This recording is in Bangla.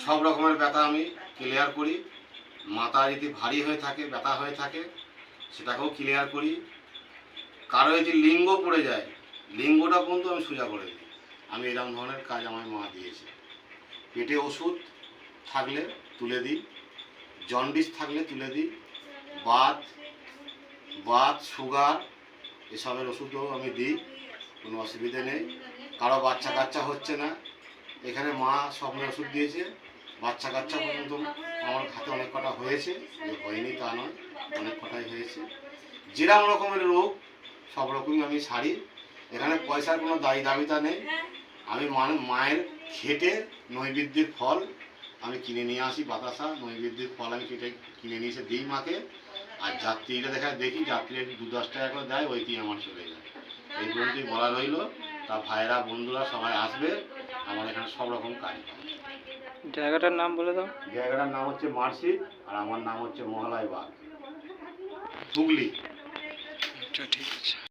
সব রকমের ব্যথা আমি ক্লিয়ার করি। মাথা যদি ভারী হয়ে থাকে, ব্যথা হয়ে থাকে, সেটাকেও ক্লিয়ার করি। কারো যদি লিঙ্গ পড়ে যায়, লিঙ্গটা পর্যন্ত আমি সোজা করে দিই। আমি এরকম ধরনের কাজ আমার মা দিয়েছে। পেটে ওষুধ থাকলে তুলে দিই, জন্ডিস থাকলে তুলে দিই, বাত সুগার এসবের ওষুধও আমি দিই, কোনো অসুবিধে নেই। কারো বাচ্চা কাচ্চা হচ্ছে না, এখানে মা স্বপ্নের ওষুধ দিয়েছে, বাচ্চা কাচ্চা পর্যন্ত আমার হাতে অনেক কটা হয়েছে, যে হয়নি তা নয়, অনেক কটাই হয়েছে। যেরকম রকমের রোগ সব রকমই আমি সারি। এখানে পয়সার কোনো দাবিতা নেই। আমি মায়ের খেটে নৈবেদ্যের ফল আমি কিনে নিয়ে আসি, বাতাসা নৈবেদ্যের ফল আমি কেটে কিনে নিয়ে এসে দিই মাকে। আর যাত্রীরা দেখি যাত্রীরা 2-10 টাকা করে দেয়, ওইটি আমার চলে যায়। এই পর্যন্তই বলা রইল। তা ভাইয়েরা বন্ধুরা সবাই আসবে, আমার এখানে সব রকম কাজ পাবে। জায়গাটার নাম বলে দাও। জায়গাটার নাম হচ্ছে মার্শি, আর আমার নাম হচ্ছে মহালয় বাগ, হুগলি। ঠিক আছে।